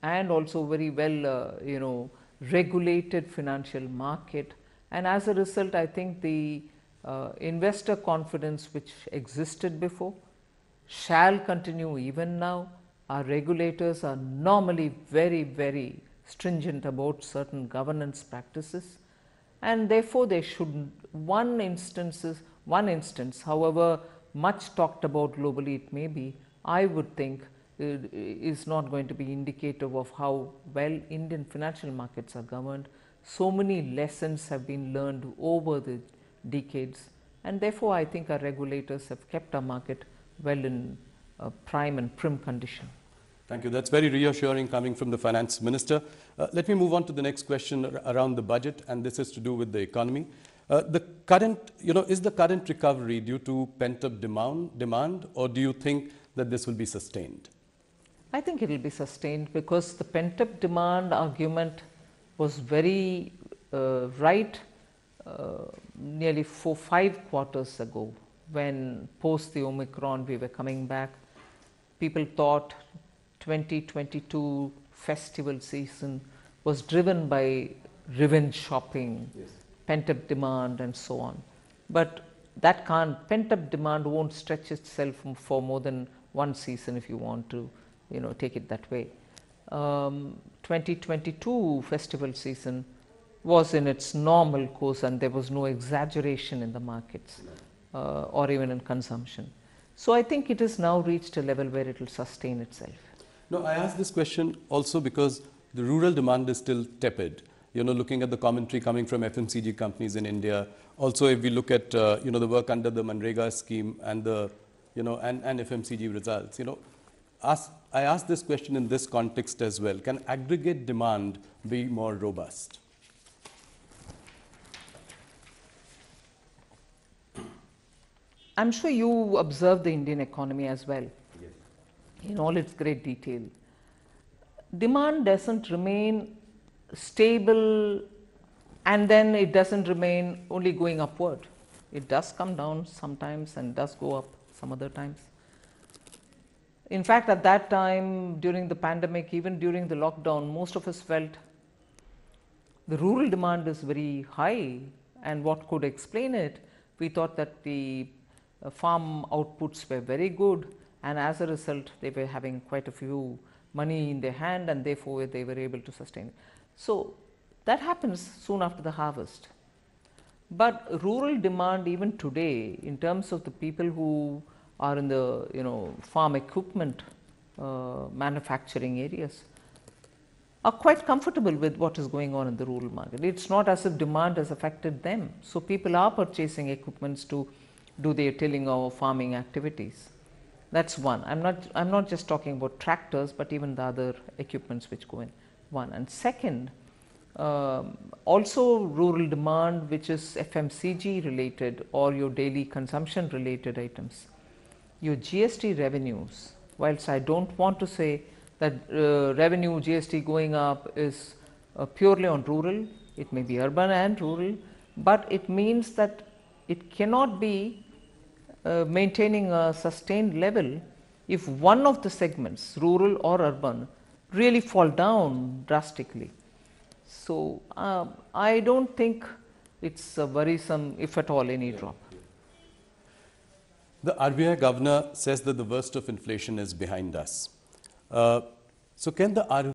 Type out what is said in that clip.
and also very well, regulated financial market. And as a result, I think the investor confidence which existed before shall continue even now. Our regulators are normally very, very stringent about certain governance practices, and therefore they should, one instance, however much talked about globally it may be, I would think is not going to be indicative of how well Indian financial markets are governed. So many lessons have been learned over the decades, and therefore I think our regulators have kept our market well in prime and prim condition. Thank you. That's very reassuring coming from the finance minister. Let me move on to the next question around the budget, and this is to do with the economy. Is the current recovery due to pent-up demand, or do you think that this will be sustained? I think it will be sustained, because the pent-up demand argument was very right nearly 4-5 quarters ago, when post the Omicron we were coming back. People thought 2022 festival season was driven by revenge shopping, yes, pent-up demand and so on. But that pent-up demand won't stretch itself for more than one season, if you want to take it that way. 2022 festival season was in its normal course, and there was no exaggeration in the markets or even in consumption. So I think it has now reached a level where it will sustain itself. No, I asked this question also because the rural demand is still tepid. Looking at the commentary coming from FMCG companies in India. Also, if we look at the work under the Manrega scheme and the and FMCG results. I asked this question in this context as well. Can aggregate demand be more robust? I'm sure you observe the Indian economy as well, yes, in all its great detail. Demand doesn't remain stable, and then it doesn't remain only going upward. It does come down sometimes and does go up some other times. In fact, at that time, during the pandemic, even during the lockdown, most of us felt the rural demand is very high, and what could explain it? We thought that the farm outputs were very good, and as a result they were having quite a few money in their hand, and therefore they were able to sustain it. So that happens soon after the harvest. But rural demand even today, in terms of the people who are in the farm equipment manufacturing areas, are quite comfortable with what is going on in the rural market. It's not as if demand has affected them. So people are purchasing equipments to do their tilling or farming activities. That's one. I'm not just talking about tractors, but even the other equipments which go in. One. And second, also rural demand, which is FMCG related or your daily consumption related items. Your GST revenues, whilst I don't want to say that revenue GST going up is purely on rural, it may be urban and rural, but it means that it cannot be maintaining a sustained level if one of the segments, rural or urban, really fall down drastically. So I don't think it's worrisome, if at all, any drop. The RBI governor says that the worst of inflation is behind us. So can the RBI